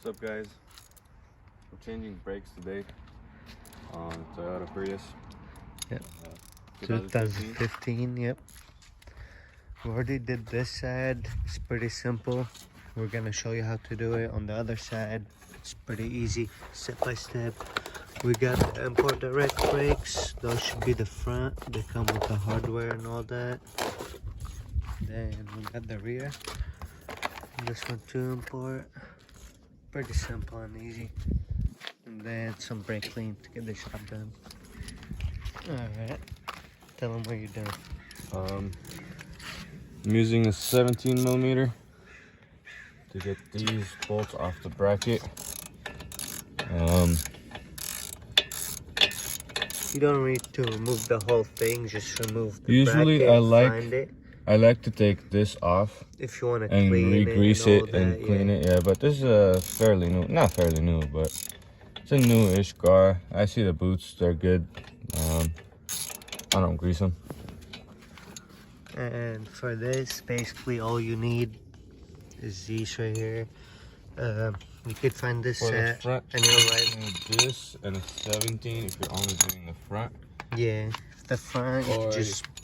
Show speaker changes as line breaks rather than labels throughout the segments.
What's up, guys? We're changing brakes today on Toyota Prius.
Yep.
2015.
2015, yep. We already did this side. It's pretty simple. We're gonna show you how to do it on the other side. It's pretty easy, step by step. We got import direct brakes. Those should be the front. They come with the hardware and all that. Then we got the rear. This one to import. Pretty simple and easy. And then some brake clean to get the job done. Alright. Tell them what you're doing.
I'm using a 17 millimeter to get these bolts off the bracket.
You don't need to remove the whole thing, just remove the
Usually
bracket, find it.
I like to take this off
if you want to
and
clean
re-grease
it
and clean it. Yeah, but this is fairly new, not fairly new, but it's a new-ish car. I see the boots, they're good. I don't grease them.
And for this, basically all you need is these right here. You could find this
For the
at
front,
any right.
this and a 17 if you're only doing the front.
Yeah, the front,
Or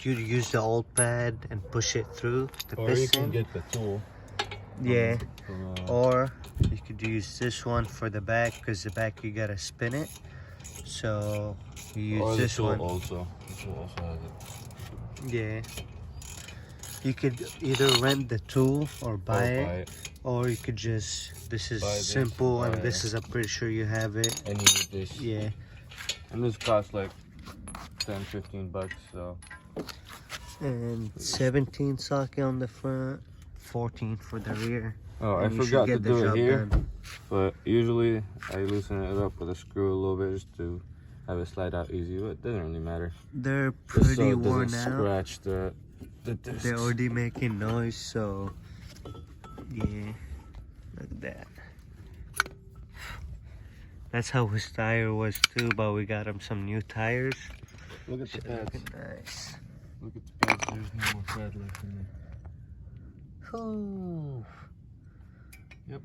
you use the old pad and push it through the
or
piston.
you can get the tool.
Yeah, or you could use this one for the back, because the back you gotta spin it. So you use this one.
Also, the tool also has it.
Yeah. You could either rent the tool or buy it. Or you could just, this is simple, and this is, I'm pretty sure you have it.
And you need this.
Yeah.
And this costs like 10-15 bucks, so.
And 17 socket on the front, 14 for the rear.
Oh, I forgot to do it here, but usually I loosen it up with a screw a little bit just to have it slide out easy, but it doesn't really matter.
They're pretty worn out.
Scratch the discs.
They're already making noise, so yeah, look at that. That's how his tire was too, but we got him some new tires.
Look at the pads.
Nice.
Look at the pads. There's no more pad left in there.
Ooh.
Yep.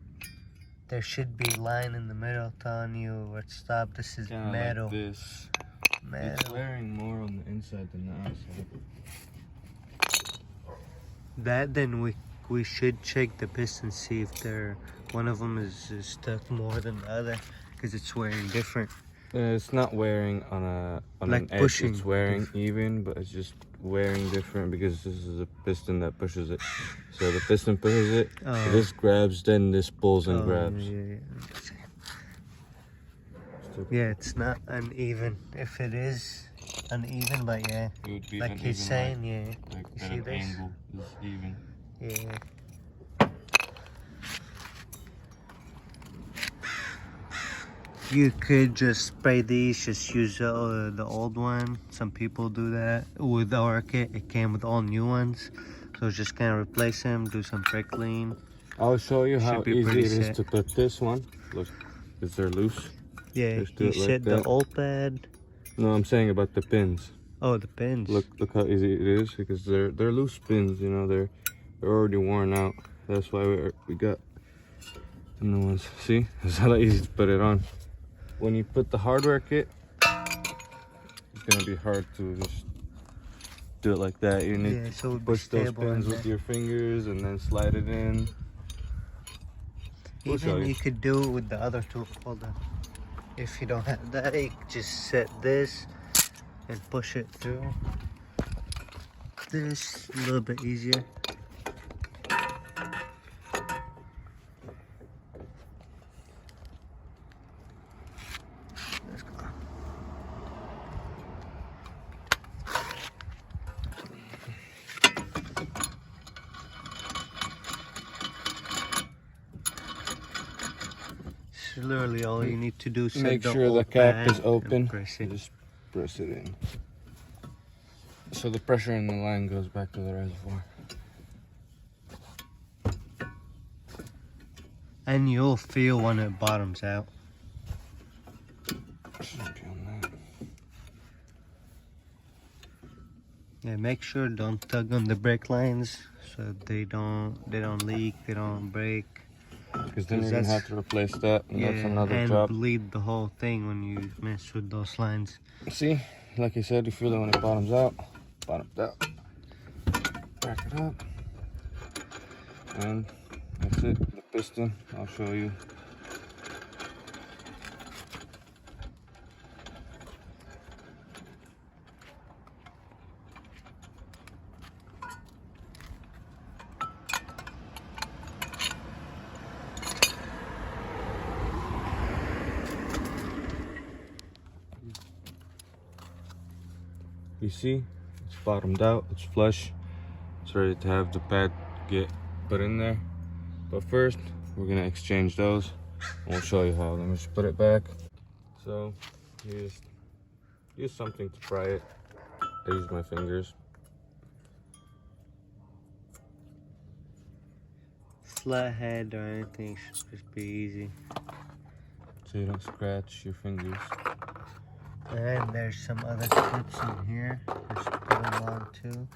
There should be line in the middle telling you where to stop. This is
Kinda
metal.
like this.
Metal.
It's wearing more on the inside than the outside.
That then we should check the piston, see if one of them is stuck more than the other, because it's wearing different.
It's not wearing on
like
an edge.
pushing.
It's wearing even, but it's just wearing different because this is a piston that pushes it. So the piston pushes it. So this grabs, then this pulls and grabs.
Yeah, it's not uneven. If it is uneven, but yeah,
It would be
like
uneven,
he's saying, yeah.
Like
You
at
see
an
this?
angle is even.
Yeah. You could just spray these, just use the old one. Some people do that. With our kit, it came with all new ones. So just kind of replace them, do some brake clean.
I'll show you how easy it is to put this one. Look, because they're loose.
Yeah, you set the old pad.
No, I'm saying about the pins.
Oh, the pins.
Look how easy it is, because they're loose pins. You know, they're already worn out. That's why we got the new ones. See, it's not easy to put it on. When you put the hardware kit, it's gonna be hard to just do it like that. You need to push those pins with your fingers and then slide it in.
Even you could do it with the other tool. Hold on. If you don't have that, you could just set this and push it through. This a little bit easier. Let's go. Literally all you need to do is
make sure the cap is open. Just press it in. So the pressure in the line goes back to the reservoir.
And you'll feel when it bottoms out. Yeah, make sure don't tug on the brake lines so they don't leak, they don't break.
Because then you're gonna have to replace that, and that's another
and
job.
bleed the whole thing when you mess with those lines.
See, like I said, you feel it when it bottoms out. Bottomed out. Back it up. And that's it. The piston, I'll show you. You see, it's bottomed out, it's flush, it's ready to have the pad get put in there. But first, we're gonna exchange those, and we'll show you how. Let me just put it back. So, use something to pry it. I use my fingers.
Flathead or anything should just be easy.
So you don't scratch your fingers.
And there's some other clips in here. Just put them on too.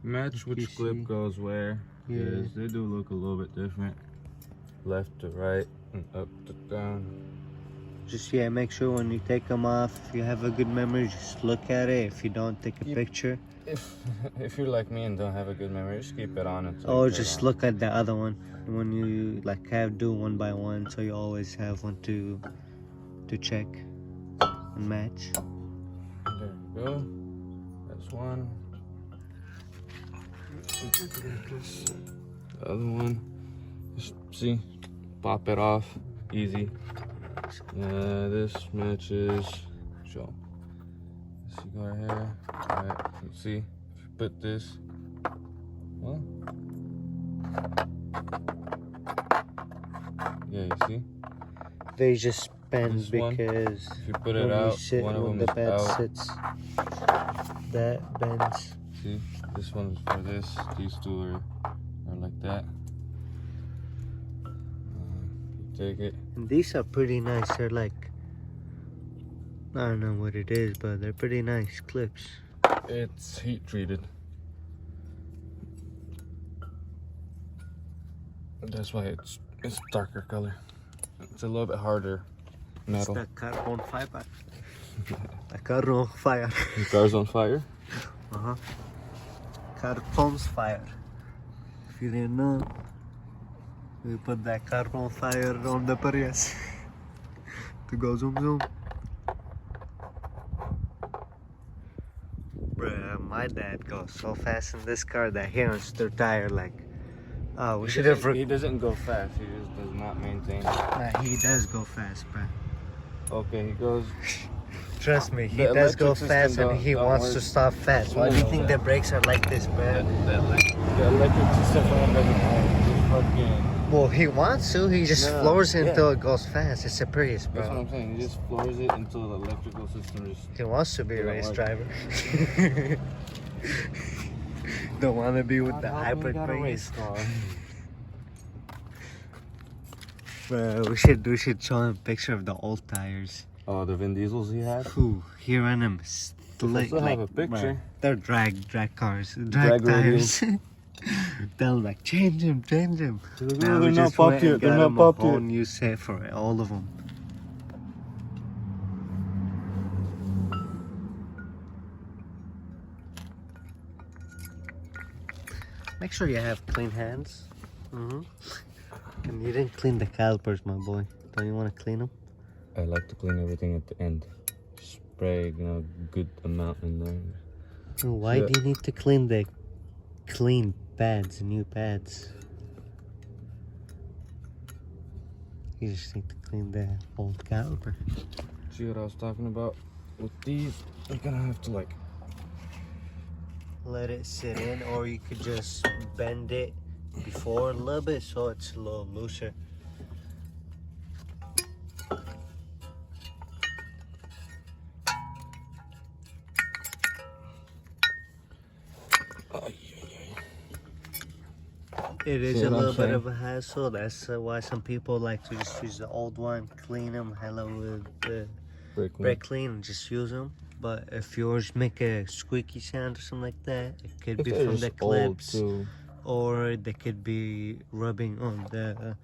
Match which clip goes where. Because they do look a little bit different. Left to right and up to down.
Just make sure when you take them off, if you have a good memory, just look at it. If you don't, take a picture.
If you're like me and don't have a good memory, just keep it on until
Or just look at the other one when you do one by one, so you always have one to check and match.
There you go. That's one. The other one. Just see, pop it off, easy. This matches. Show. Let's see, go right here. Alright, let's see. If you put this, well, yeah, you see.
They just bend
This one,
because
if you put it out, one of them is out.
sits, that bends.
See, this one's for this. These two are like that. You take it.
And these are pretty nice. They're like, I don't know what it is, but they're pretty nice clips.
It's heat treated. That's why it's darker color. It's a little bit harder metal.
It's the carbon fiber. The carbon fire.
The car's on fire.
Carbon's fire. If you didn't know, we put that carbon fire on the Prius to go zoom zoom. Bruh, my dad goes so fast in this car that he runs their tire like, oh, we should have.
He doesn't go fast. He just does not maintain.
Nah, he does go fast, bruh.
Okay, he goes.
Trust me, he does go fast and he wants to stop fast. Why do you think the brakes are like this, bruh?
The electric system doesn't fucking.
Well, he wants to. He just floors it until it goes fast. It's a Prius, bro.
That's what I'm saying. He just floors it until the electrical system just.
He wants to be a race driver. Don't want to be with the hybrid Prius. Bro, we should show him a picture of the old tires.
Oh, the Vin Diesels he had?
Ooh, he ran them slick.
I have a picture.
Bro, they're drag cars. Drag tires. Tell him like, change him. Now we just went and got him a whole new set for it, all of them. Make sure you have clean hands. And you didn't clean the calipers, my boy. Don't you want to clean them?
I like to clean everything at the end. Spray, good amount in there.
Why do you need to clean the pads, new pads? You just need to clean the old caliper.
See what I was talking about? With these, you're gonna have to
let it sit in, or you could just bend it before a little bit so it's a little looser. It is a little bit of a hassle. That's why some people like to just use the old one, clean them, with the brake clean, and just use them. But if yours make a squeaky sound or something like that, it could be from the clips, or they could be rubbing on the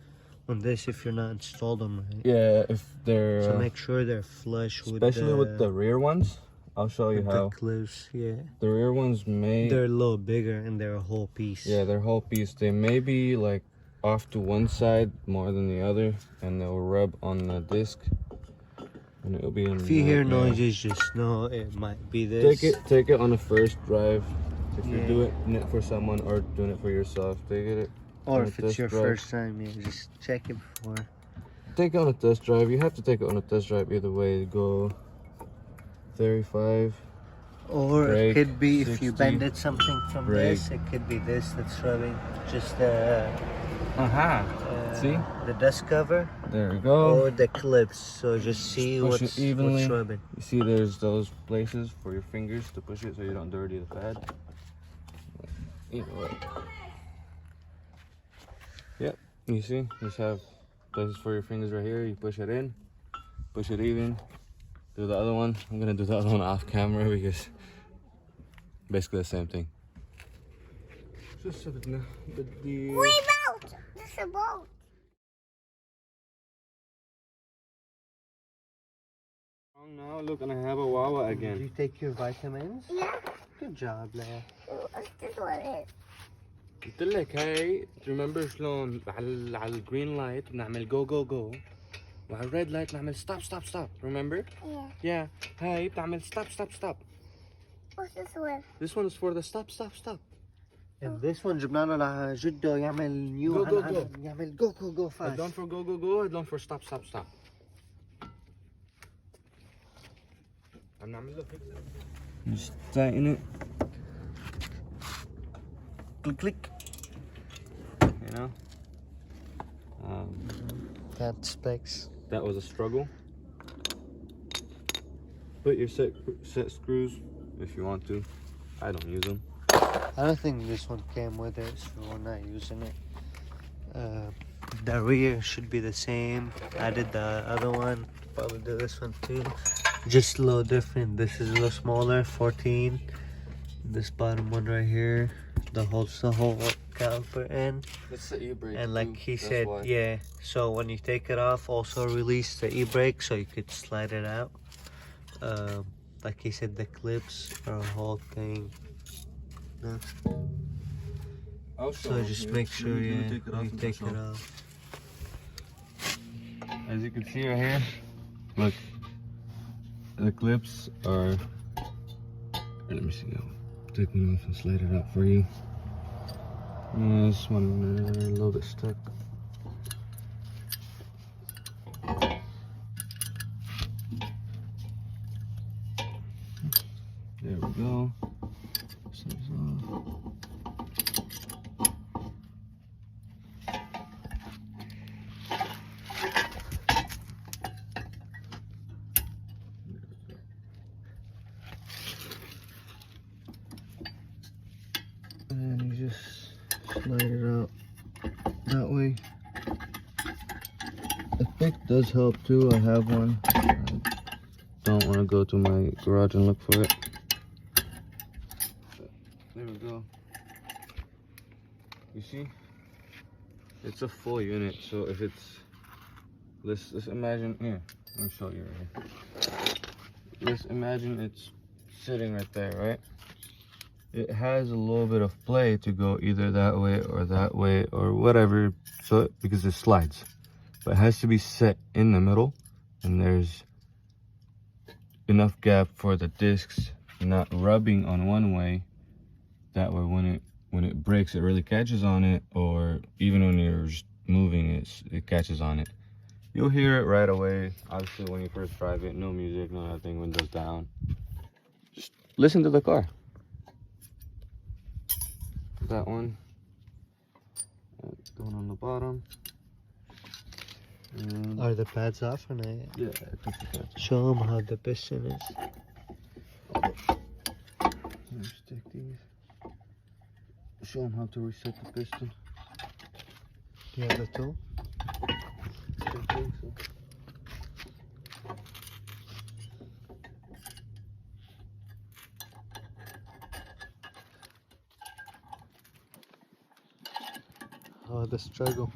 on this if you're not installed them right.
Yeah, if they're
So make sure they're flush
especially with the rear ones. I'll show you
with
how.
the clips. Yeah,
The rear ones
they're a little bigger and they're a whole piece.
yeah, their whole piece. They may be like off to one side more than the other, and they'll rub on the disc, and it'll be.
If you hear noises, just know it might be this.
Take it on the first drive. If
Yeah.
you're doing it for someone or doing it for yourself, take it.
Or if it's your first time, yeah, just check it before.
Take it on a test drive. You have to take it on a test drive either way. Go 35.
Or
brake,
it could be
60,
if you bended something from
brake.
this, it could be this that's rubbing. Just
See?
the dust cover
There we go.
or the clips. So just see
Push
what's
it evenly.
rubbing.
You see there's those places for your fingers to push it so you don't dirty the pad. Either way. Yep, you see? Just have places for your fingers right here. You push it in, push it even. Do the other one. I'm gonna do the other one off camera because basically the same thing. Just
Wait, boat! This is a boat.
now look, and I have a Wawa
Did
again.
you take your vitamins?
Yeah.
Good job, Leia.
What's this one is?
قلت لك هاي remember شلون على الجرين لايت بنعمل go go go وعلى الريد لايت نعمل stop stop stop remember
Yeah.
yeah هاي بتعمل stop stop stop
What's this one?
this one is for the stop stop stop
And this one جبنا له لجده يعمل نيو
Go, go, go.
يعمل go go go fast.
don't for go go go don't for stop stop stop عم نعمل له just tighten it click click you know
That specs.
that was a struggle. Put your set screws if you want to. I don't use them.
I don't think this one came with it, so we're not using it. The rear should be the same. I did the other one. Probably do this one too. Just a little different. This is a little smaller, 14. This bottom one right here, the whole caliper end.
That's the e-brake.
And like he said, yeah. So when you take it off, also release the e-brake so you could slide it out. Like he said, the clips are a whole thing. No. So just make sure you take it off.
As you can see right here, look, the clips are. Let me see. I'll take one off and slide it out for you. This one a little bit stuck. There we go. Slides off. And you just slide it out that way. The pick does help too. I have one. I don't want to go to my garage and look for it. There we go. You see? It's a full unit, so if it's let's imagine here. Let me show you right here. Let's imagine it's sitting right there, right? It has a little bit of play to go either that way or whatever, so because it slides. But it has to be set in the middle, and there's enough gap for the discs not rubbing on one way. That way when it breaks, it really catches on it, or even when you're just moving it catches on it. You'll hear it right away. Obviously when you first drive it, no music, no nothing, windows down. Just listen to the car. That one, going on the bottom. And
Are the pads off or not?
yeah, I took the pads.
Show them how the piston is.
Stick these. Show them how to reset the piston.
Do you have the tool?
I think so.
Oh, the struggle.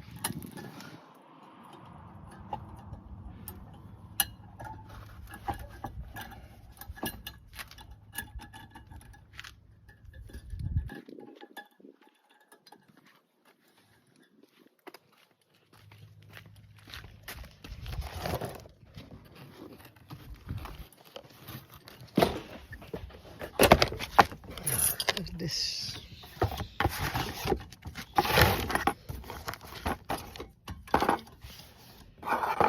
this.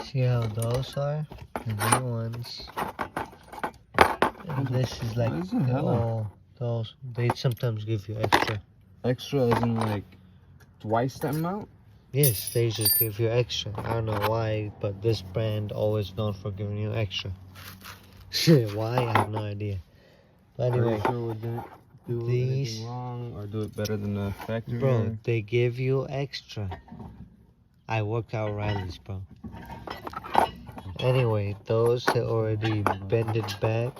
See how those are? The new ones. And this is like,
What is it, hella?
oh, those. They sometimes give you extra.
Extra isn't like twice that amount?
Yes, they just give you extra. I don't know why, but this brand always known for giving you extra. Why? I have no idea. But
Are you
anyway,
sure we didn't do
these-
anything wrong or do it better than the factory?
bro, they give you extra. I work out Riley's, bro. Anyway, those are already bended back.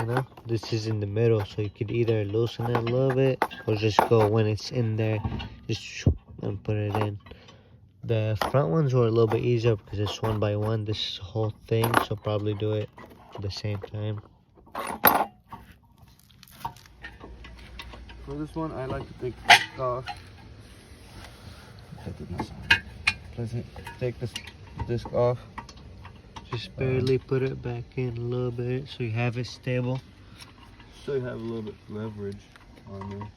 You know, this is in the middle, so you could either loosen it a little bit or just go when it's in there, just and put it in. The front ones were a little bit easier because it's one by one. This is the whole thing, so probably do it at the same time.
For this one, I like to take this off. That did not sound pleasant. Take this disc off.
Just barely put it back in a little bit so you have it stable.
So you have a little bit of leverage on there.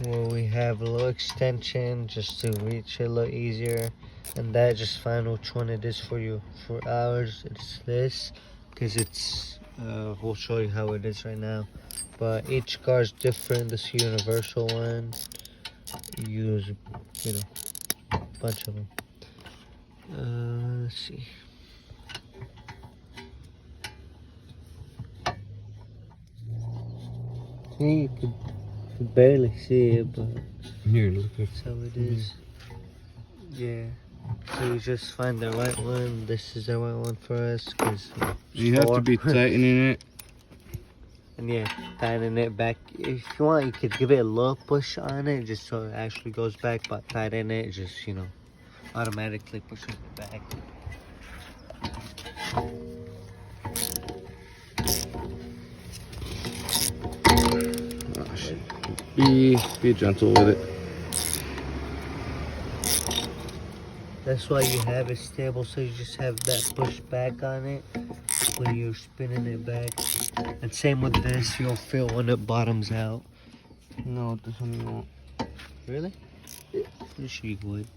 Where we have a little extension just to reach it a little easier. And that, just find which one it is for you. For ours, it's this because it's we'll show you how it is right now. But each car is different. This universal one, you use, you know, a bunch of them. Let's see. See, you can barely see it, but
Here, look at
that's how it is. Yeah. So you just find the right one. This is the right one for us, because
you have to be tightening it.
And yeah, tighten it back. If you want, you could give it a little push on it, just so it actually goes back. But tighten it, just, you know, automatically pushes it back.
Oh, shit. Be gentle with it.
That's why you have it stable, so you just have that push back on it when you're spinning it back. And same with this, you'll feel when it bottoms out.
No, this one you won't.
Really? Yeah. Pretty sure you would.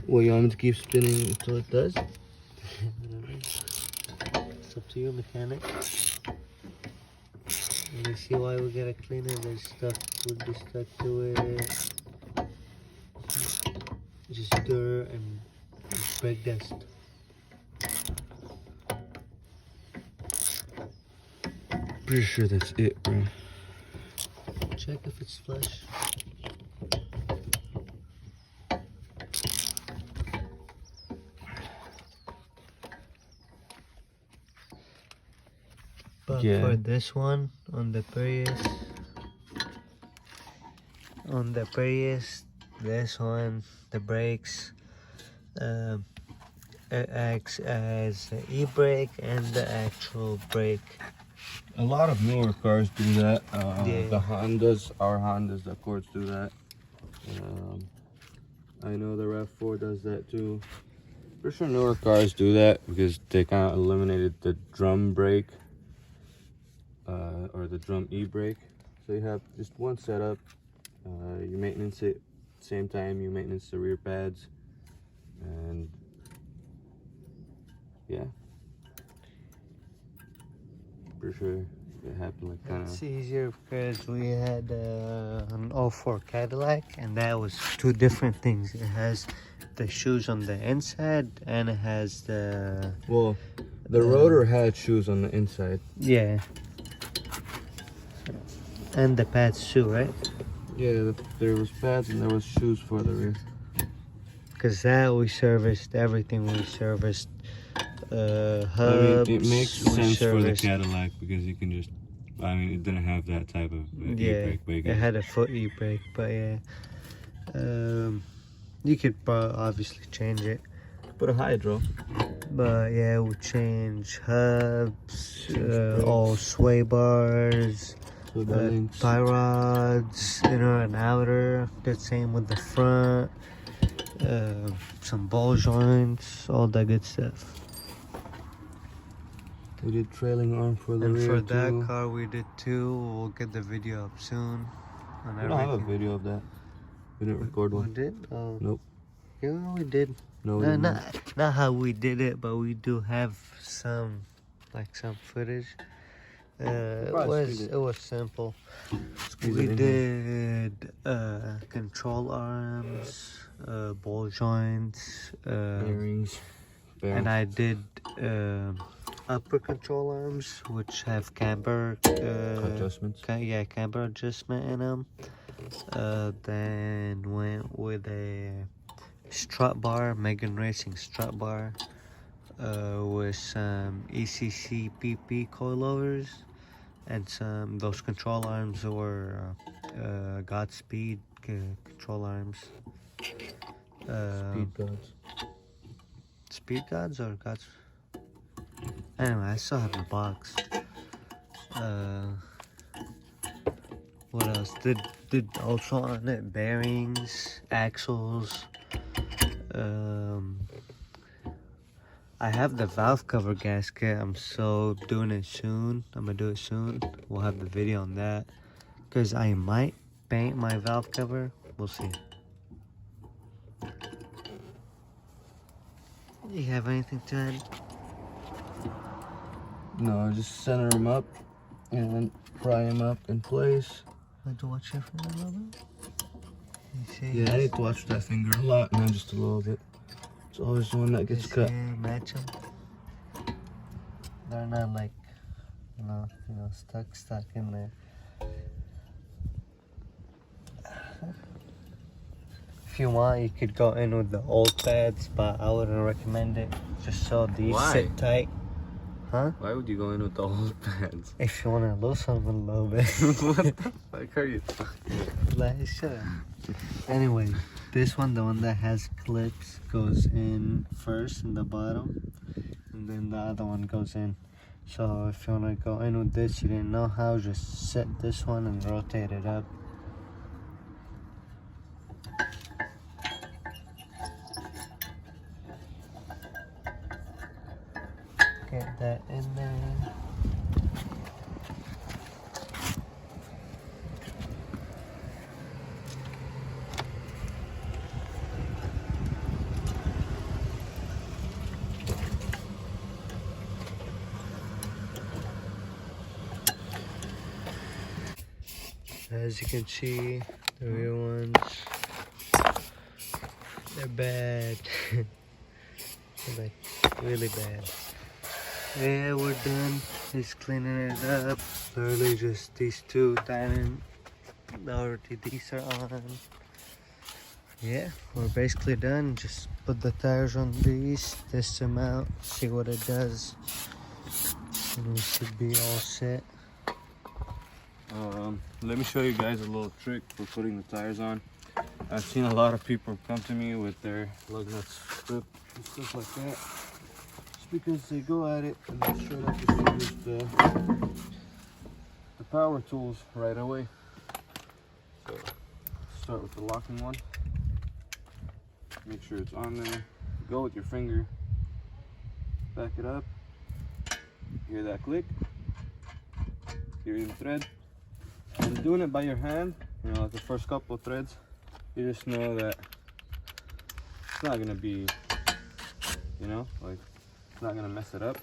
Well, you want me to keep spinning until it does?
It's up to you, mechanic. And you see why we gotta clean it? There's stuff would be stuck to it. Just dirt and brake dust.
Pretty sure that's it, bro.
Check if it's flush. But
Yeah.
for this one on the Prius, this one, the brakes, it acts as an e-brake and the actual brake.
A lot of newer cars do that.
Yeah.
The Hondas, our Hondas, the Accords do that. I know the RAV4 does that too. For sure newer cars do that because they kind of eliminated the drum brake or the drum e-brake. So you have just one setup. You maintenance it same time you maintenance the rear pads, and yeah, for sure it happened like kind
It's
of.
easier because we had an 04 Cadillac, and that was two different things. It has the shoes on the inside, and it has the
Well, the rotor had shoes on the inside.
yeah, and the pads too, right?
Yeah, there was pads and there was shoes for the rear.
Because that we serviced everything. We serviced hubs.
I mean, it makes
we
sense for the
serviced-
Cadillac because you can just. I mean, it didn't have that type of
Yeah,
e-brake, but you
it
can
had a foot e-brake, but yeah, you could obviously change it.
put a hydro.
But yeah, we change hubs,
Change
all sway bars,
So that links.
tie rods, inner and outer. The same with the front, some ball joints, all that good stuff.
We did trailing arm for the
And
rear
for that
too.
car we did too. We'll get the video up soon on
We don't have a
everything.
video of that. We didn't record
We
one.
did? Oh.
Nope.
Yeah, we did.
No, we
No,
didn't.
not how we did it, but we do have some footage. It was simple. We did control arms, ball joints,
Bearings.
and I did upper control arms, which have camber
Adjustments.
camber adjustment in them. Then went with a strut bar, Megan Racing strut bar, with some ECC PP coilovers, and those control arms were Godspeed control arms.
Speed gods.
Speed Gods or Gods? Anyway, I still have the box. What else? Did also on it bearings, axles. I have the valve cover gasket. I'm doing it soon. I'm gonna do it soon. We'll have the video on that. Cause I might paint my valve cover. We'll see. You have anything to add?
No, just center them up and then pry them up in place.
Want to watch it for a little bit? You see?
Yeah, I need to watch that finger a lot, not just a little bit. It's always the one that gets cut.
Match them. They're not like, stuck in there. If you want, you could go in with the old pads, but I wouldn't recommend it. Just so these sit tight. Huh?
Why would you go in with the old pads?
If you want to loosen them a little bit.
What the fuck are you talking?
Like, shut up. Anyway, this one, the one that has clips, goes in first in the bottom, and then the other one goes in. So if you want to go in with this, you didn't know how, just set this one and rotate it up. Get that in there. As you can see, the rear ones, they're bad. They're like really bad. Yeah, we're done. Just cleaning it up. Literally just these two diamond. Already these are on. Yeah, we're basically done. Just put the tires on these, test them out, see what it does, and we should be all set.
Let me show you guys a little trick for putting the tires on. I've seen a lot of people come to me with their lug nuts stripped and stuff like that. It's because they go at it and they straight up just use the power tools right away. So start with the locking one. Make sure it's on there. Go with your finger. Back it up. Hear that click? Hear the thread? And doing it by your hand, like the first couple of threads, you just know that it's not gonna be, like it's not gonna mess it up.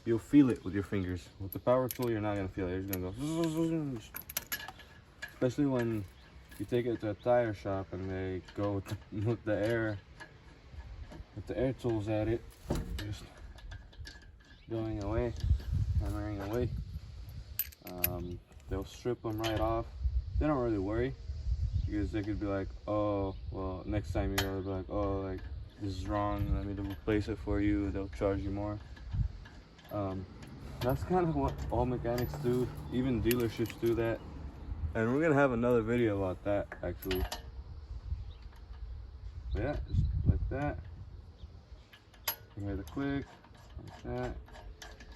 You'll feel it with your fingers. With the power tool, you're not gonna feel it. You're just gonna go, especially when you take it to a tire shop and they go with the air tools at it, just going away, hammering away. They'll strip them right off. They don't really worry because they could be like, oh, well, next time you go, they'll be like, oh, like this is wrong, let me to replace it for you. They'll charge you more. That's kind of what all mechanics do. Even dealerships do that. And we're gonna have another video about that actually. So yeah, just like that. You hear the click, like that.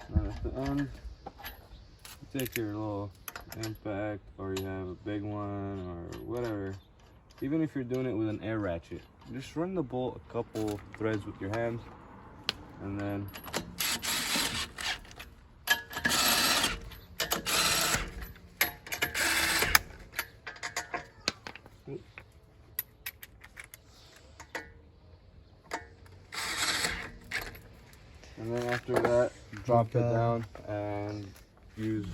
And then at the end, you take your little impact, or you have a big one, or whatever. Even if you're doing it with an air ratchet, just run the bolt a couple threads with your hands, and then And then after that, drop it
got-
down and use.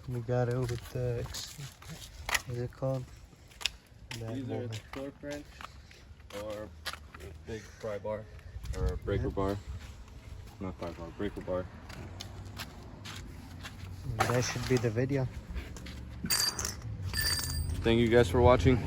We got it with the, what is it called? That
Either
moment.
the torque wrench or a big pry bar or a breaker bar. Not pry bar, breaker bar.
That should be the video.
Thank you guys for watching.